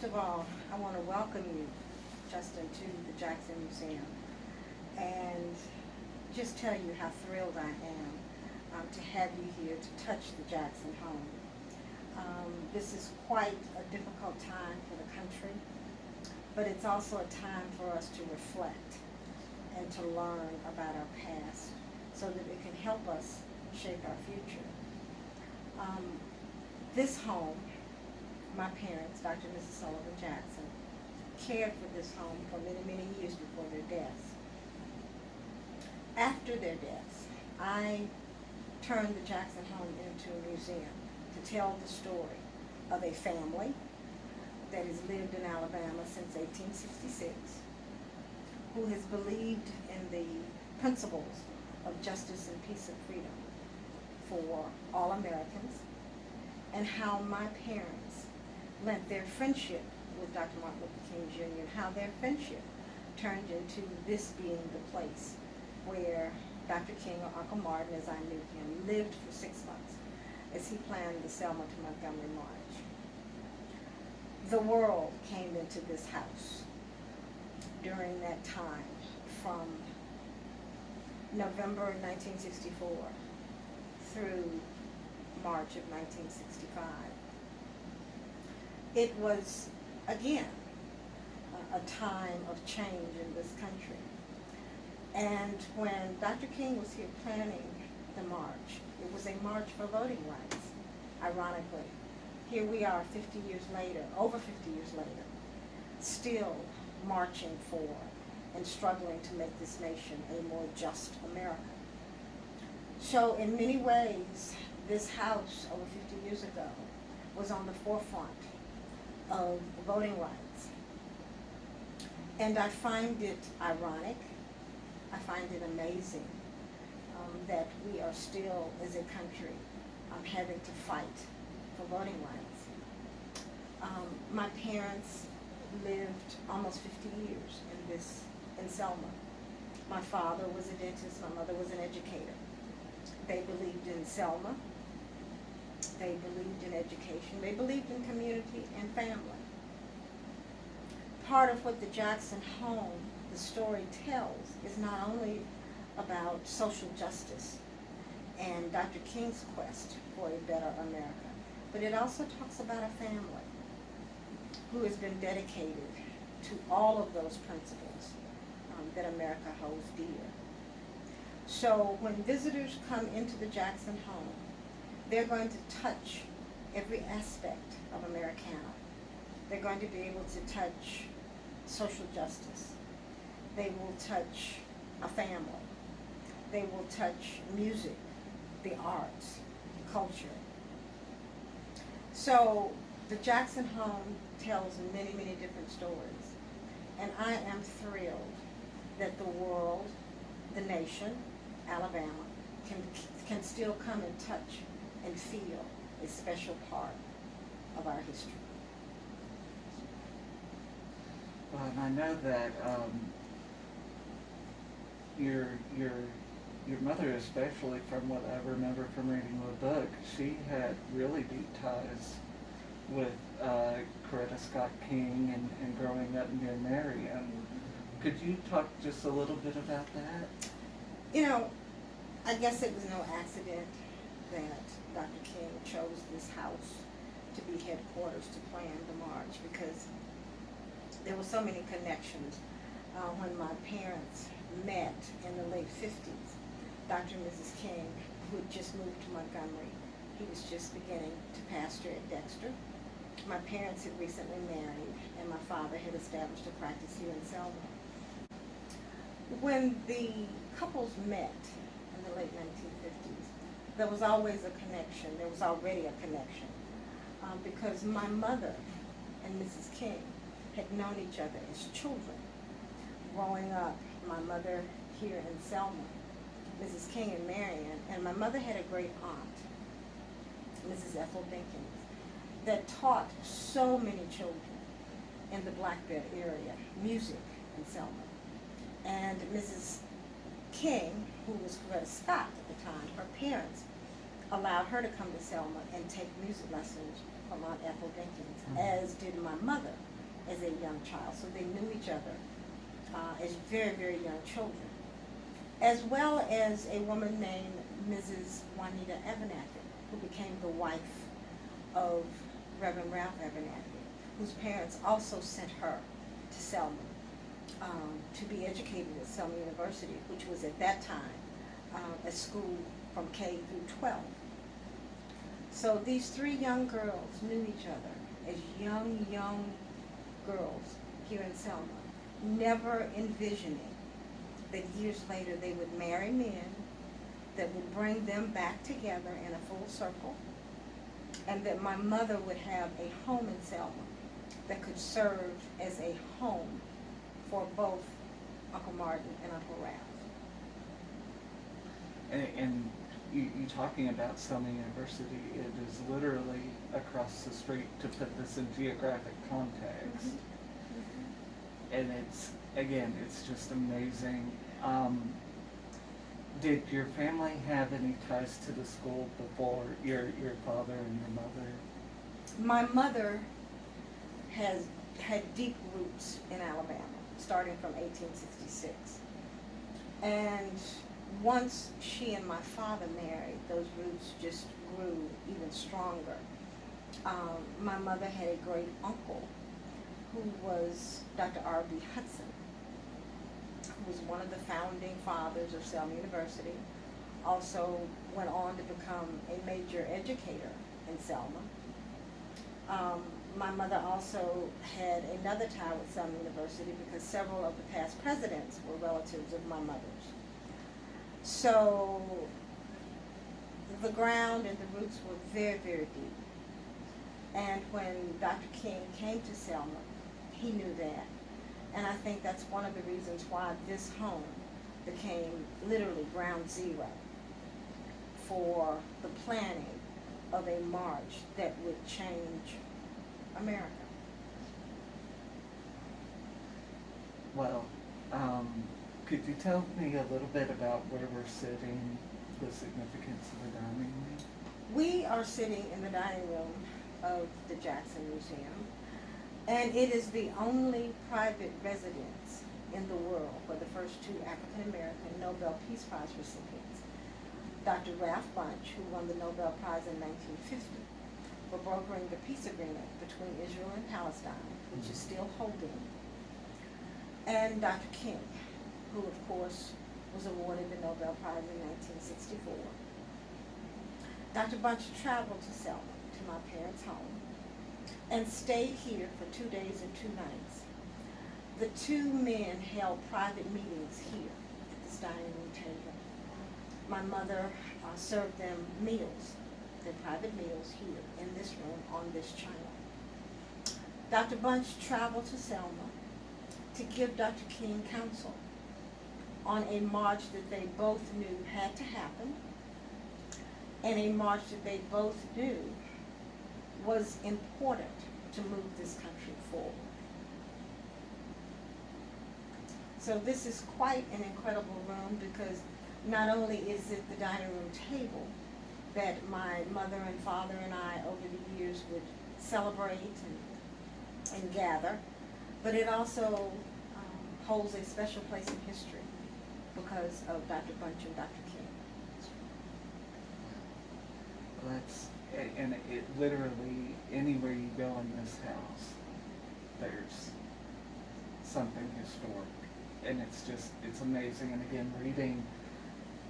of all, I want to welcome you, Justin, to the Jackson Museum and just tell you how thrilled I am to have you here to touch the Jackson home. This is quite a difficult time for the country, but it's also a time for us to reflect and to learn about our past so that it can help us shape our future. This home, my parents, Dr. and Mrs. Sullivan Jackson, cared for this home for many, many years before their deaths. After their deaths, I turned the Jackson home into a museum to tell the story of a family that has lived in Alabama since 1866, who has believed in the principles of justice and peace and freedom for all Americans, and how my parents lent their friendship with Dr. Martin Luther King Jr., and how their friendship turned into this being the place where Dr. King, or Uncle Martin as I knew him, lived for 6 months as he planned the Selma to Montgomery March. The world came into this house during that time from November 1964 through March of 1965. It was, again, a time of change in this country. And when Dr. King was here planning the march, it was a march for voting rights, ironically. Here we are 50 years later, over 50 years later, still marching for and struggling to make this nation a more just America. So in many ways, this house over 50 years ago was on the forefront of voting rights. And I find it ironic, I find it amazing that we are still, as a country, having to fight for voting rights. My parents lived almost 50 years in Selma. My father was a dentist, my mother was an educator. They believed in Selma, they believed in education, they believed in community and family. Part of what the Jackson home, the story tells, is not only about social justice and Dr. King's quest for a better America, but it also talks about a family who has been dedicated to all of those principles that America holds dear. So when visitors come into the Jackson home, they're going to touch every aspect of Americana. They're going to be able to touch social justice. They will touch a family. They will touch music, the arts, culture. So the Jackson home tells many, many different stories. And I am thrilled that the world, the nation, Alabama, can still come and touch and feel a special part of our history. Well, and I know that your mother, especially from what I remember from reading the book, she had really deep ties with Coretta Scott King and growing up near Marion. Could you talk just a little bit about that? You know, I guess it was no accident that Dr. King chose this house to be headquarters to plan the march, because there were so many connections. When my parents met in the late 50s, Dr. and Mrs. King, who had just moved to Montgomery, he was just beginning to pastor at Dexter. My parents had recently married, and my father had established a practice here in Selma. When the couples met in the late 1950s, there was always a connection. There was already a connection because my mother and Mrs. King had known each other as children. Growing up, my mother here in Selma, Mrs. King in Marion, and my mother had a great aunt, Mrs. Ethel Dinkins, that taught so many children in the Black Belt area music in Selma. And Mrs. King, who was Coretta Scott at the time, her parents allowed her to come to Selma and take music lessons from Aunt Ethel Dinkins, as did my mother. as a young child, so they knew each other as very, very young children, as well as a woman named Mrs. Juanita Abernathy, who became the wife of Reverend Ralph Abernathy, whose parents also sent her to Selma to be educated at Selma University, which was at that time a school from K through 12. So these three young girls knew each other as young girls here in Selma, never envisioning that years later they would marry men that would bring them back together in a full circle, and that my mother would have a home in Selma that could serve as a home for both Uncle Martin and Uncle Ralph. And you talking about Selma University, it is literally across the street, to put this in geographic context. Mm-hmm. And it's, again, it's just amazing. Did your family have any ties to the school before your father and your mother? My mother had deep roots in Alabama, starting from 1866. And once she and my father married, those roots just grew even stronger. My mother had a great uncle who was Dr. R.B. Hudson, who was one of the founding fathers of Selma University, also went on to become a major educator in Selma. My mother also had another tie with Selma University because several of the past presidents were relatives of my mother's. So the ground and the roots were very, very deep. And when Dr. King came to Selma, he knew that. And I think that's one of the reasons why this home became literally ground zero for the planning of a march that would change America. Well, could you tell me a little bit about where we're sitting, the significance of the dining room? We are sitting in the dining room of the Jackson Museum, and it is the only private residence in the world where the first two African-American Nobel Peace Prize recipients, Dr. Ralph Bunche, who won the Nobel Prize in 1950 for brokering the peace agreement between Israel and Palestine, which is still holding, and Dr. King, who of course was awarded the Nobel Prize in 1964. Dr. Bunche traveled to Selma, to my parents' home, and stayed here for 2 days and 2 nights. The two men held private meetings here at this dining room table. My mother served them meals, their private meals here in this room on this china. Dr. Bunche traveled to Selma to give Dr. King counsel on a march that they both knew had to happen, and a march that they both knew was important to move this country forward. So this is quite an incredible room because not only is it the dining room table that my mother and father and I over the years would celebrate and gather, but it also holds a special place in history because of Dr. Bunche and Dr. King. And it literally, anywhere you go in this house, there's something historic. And it's amazing. And again,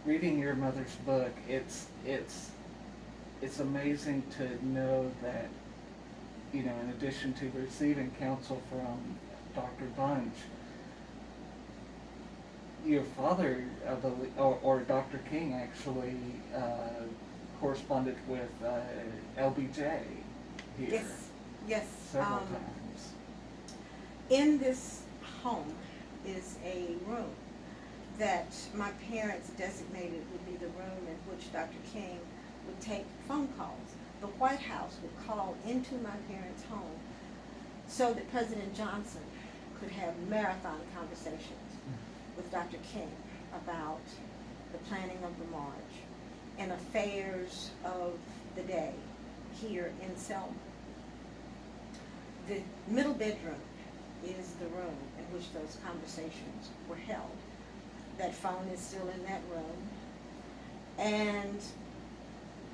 reading your mother's book, it's amazing to know that, you know, in addition to receiving counsel from Dr. Bunche, your father, I believe, or Dr. King actually corresponded with LBJ here. Yes. Several times. In this home is a room that my parents designated would be the room in which Dr. King would take phone calls. The White House would call into my parents' home so that President Johnson could have marathon conversations with Dr. King about the planning of the march and affairs of the day here in Selma. The middle bedroom is the room in which those conversations were held. That phone is still in that room. And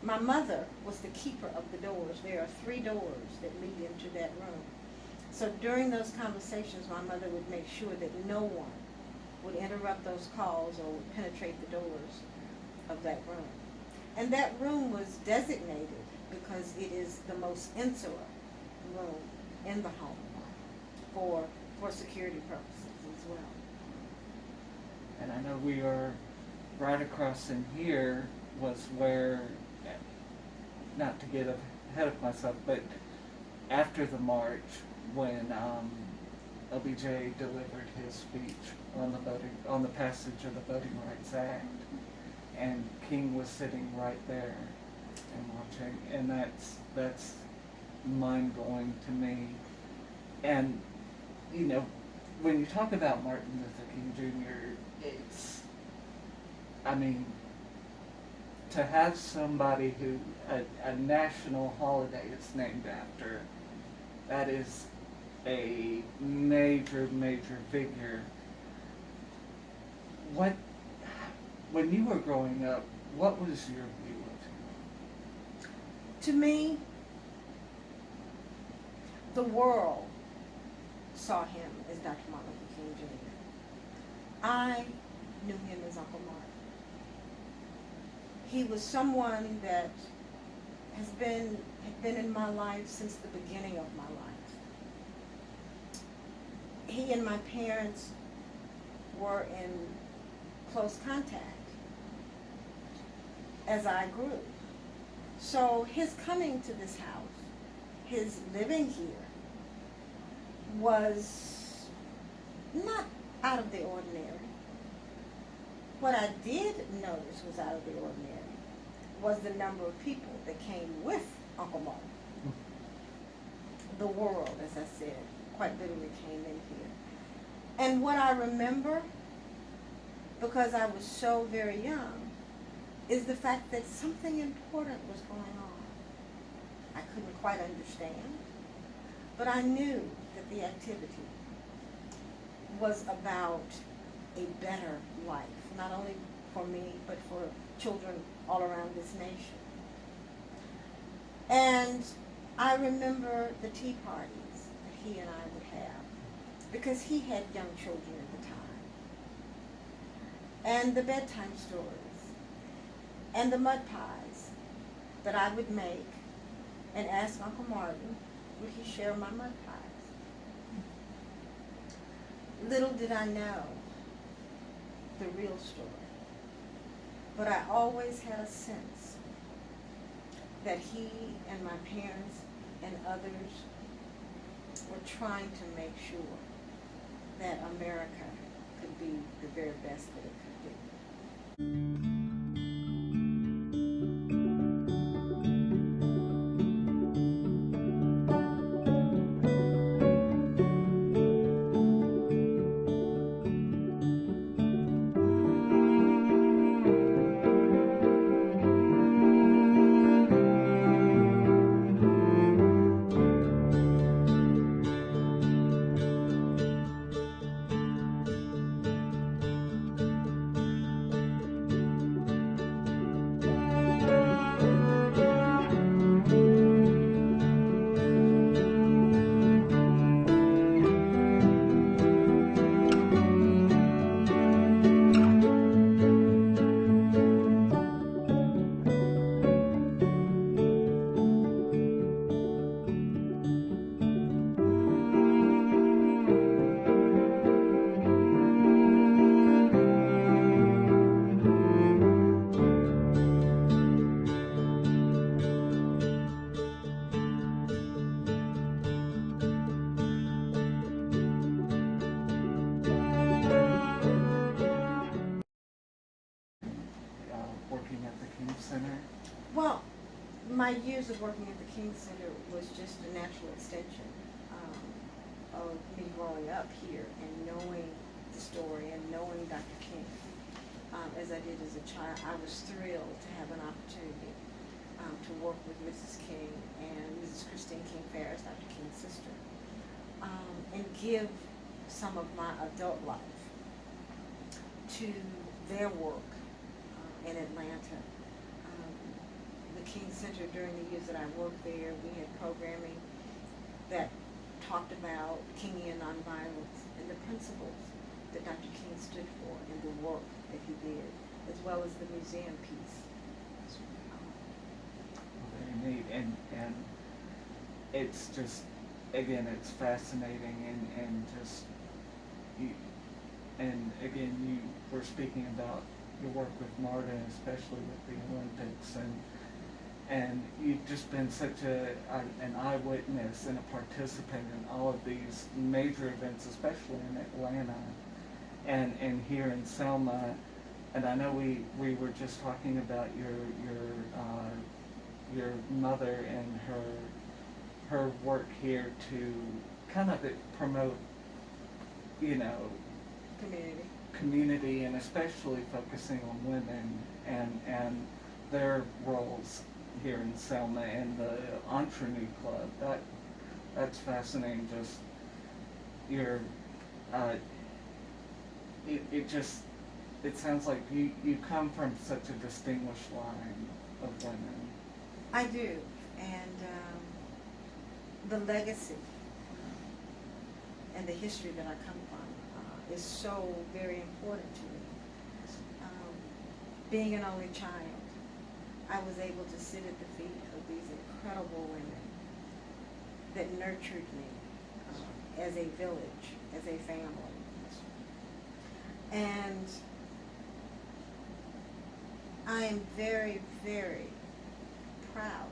my mother was the keeper of the doors. There are 3 doors that lead into that room. So during those conversations, my mother would make sure that no one would interrupt those calls or would penetrate the doors of that room. And that room was designated because it is the most insular room in the home for security purposes as well. And I know we are right across in here was where, not to get ahead of myself, but after the march, when LBJ delivered his speech on the passage of the Voting Rights Act, and King was sitting right there and watching, and that's mind-blowing to me. And you know, when you talk about Martin Luther King Jr., it's, I mean, to have somebody who a national holiday is named after, that is a major figure. When you were growing up, what was your view of him? To me, the world saw him as Dr. Martin Luther King Jr. I knew him as Uncle Martin. He was someone that had been in my life since the beginning of my life. He and my parents were in close contact as I grew. So his coming to this house, his living here, was not out of the ordinary. What I did notice was out of the ordinary was the number of people that came with Uncle Martin. The world, as I said, quite literally came in here. And what I remember, because I was so very young, is the fact that something important was going on. I couldn't quite understand, but I knew that the activity was about a better life, not only for me, but for children all around this nation. And I remember the tea parties that he and I would have, because he had young children at the time, and the bedtime stories, and the mud pies that I would make and ask Uncle Martin, would he share my mud pies? Little did I know the real story, but I always had a sense that he and my parents and others were trying to make sure that America could be the very best that it could be. Well, my years of working at the King Center was just a natural extension of me growing up here and knowing the story and knowing Dr. King. As I did as a child, I was thrilled to have an opportunity to work with Mrs. King and Mrs. Christine King Ferris, Dr. King's sister. and give some of my adult life to their work in Atlanta. The King Center, during the years that I worked there, we had programming that talked about Kingian nonviolence and the principles that Dr. King stood for and the work that he did, as well as the museum piece. Very neat, and it's just, again, it's fascinating, and just, you, and again, you were speaking about your work with Marta, especially with the Olympics, and you've just been such an eyewitness and a participant in all of these major events, especially in Atlanta and here in Selma. And I know we were just talking about your mother and her work here to kind of promote, community, and especially focusing on women and their roles here in Selma, and the Entrepreneur Club. That's fascinating. Just your it sounds like you come from such a distinguished line of women. I do, and the legacy and the history that I come from is so very important to me. Being an only child, I was able to sit at the feet of these incredible women that nurtured me as a village, as a family. And I am very, very proud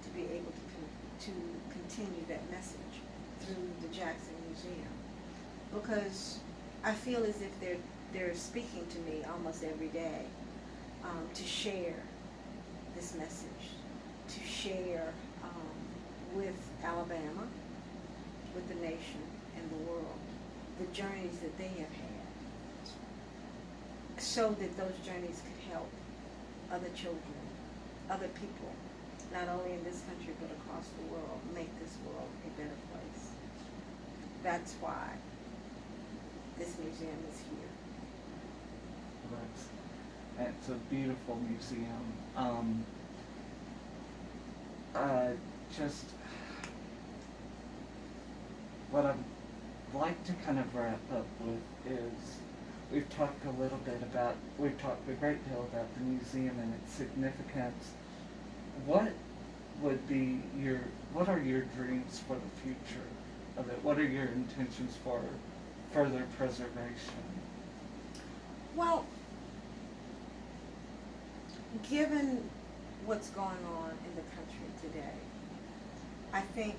to be able to continue that message through the Jackson Museum, because I feel as if they're speaking to me almost every day to share this message, to share with Alabama, with the nation and the world, the journeys that they have had, so that those journeys could help other children, other people, not only in this country but across the world, make this world a better place. That's why this museum is here. It's a beautiful museum. Just what I'd like to kind of wrap up with is, we've talked a great deal about the museum and its significance. What are your dreams for the future of it? What are your intentions for further preservation? Well, given what's going on in the country today, I think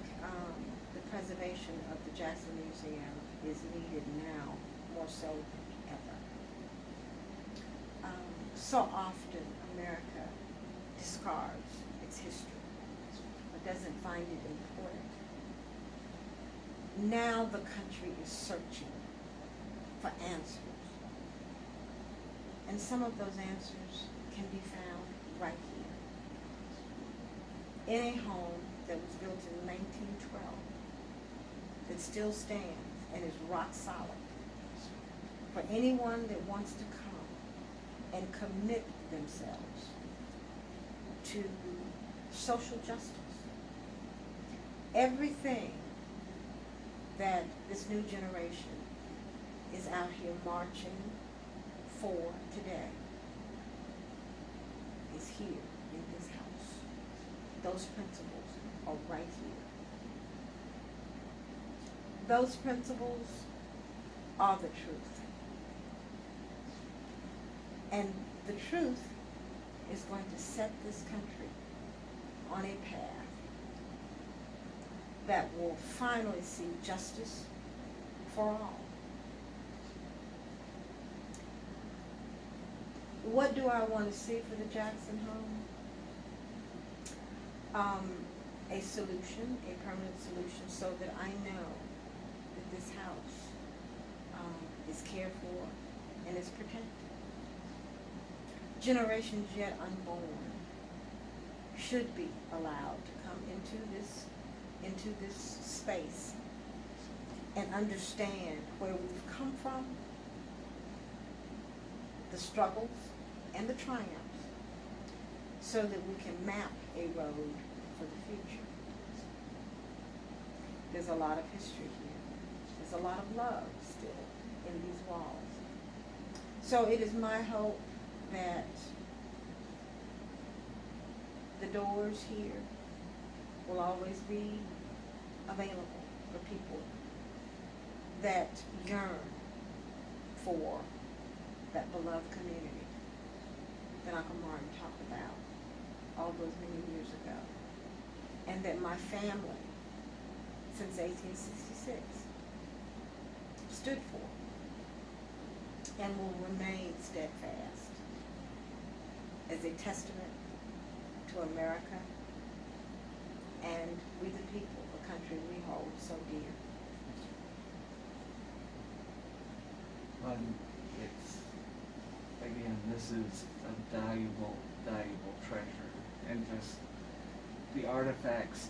the preservation of the Jackson Museum is needed now more so than ever. So often America discards its history, but doesn't find it important. Now the country is searching for answers, and some of those answers can be found right here, in a home that was built in 1912, that still stands and is rock solid for anyone that wants to come and commit themselves to social justice. Everything that this new generation is out here marching for today is here in this house. Those principles are right here. Those principles are the truth. And the truth is going to set this country on a path that will finally see justice for all. What do I want to see for the Jackson home? A solution, a permanent solution, so that I know that this house is cared for and is protected. Generations yet unborn should be allowed to come into this space and understand where we've come from, the struggles and the triumphs, so that we can map a road for the future. There's a lot of history here. There's a lot of love still in these walls. So it is my hope that the doors here will always be available for people that yearn for that beloved community that Uncle Martin talked about all those many years ago, and that my family, since 1866, stood for and will remain steadfast as a testament to America and we the people, the country we hold so dear. It's, again, this is a valuable, valuable treasure, and just the artifacts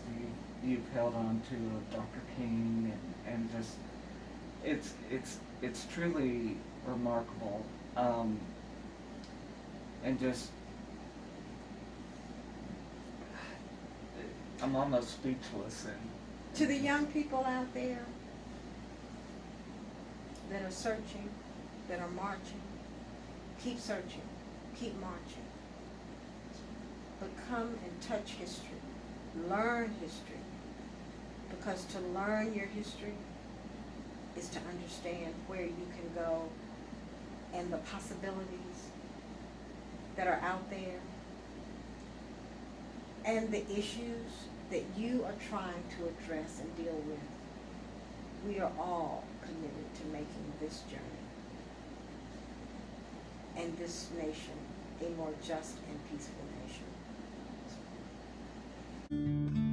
you've held on to of Dr. King, and just, it's truly remarkable, and just, I'm almost speechless. And To the young people out there that are searching, that are marching, keep searching, keep marching. But come and touch history, learn history, because to learn your history is to understand where you can go and the possibilities that are out there and the issues that you are trying to address and deal with. We are all committed to making this journey and this nation a more just and peaceful nation.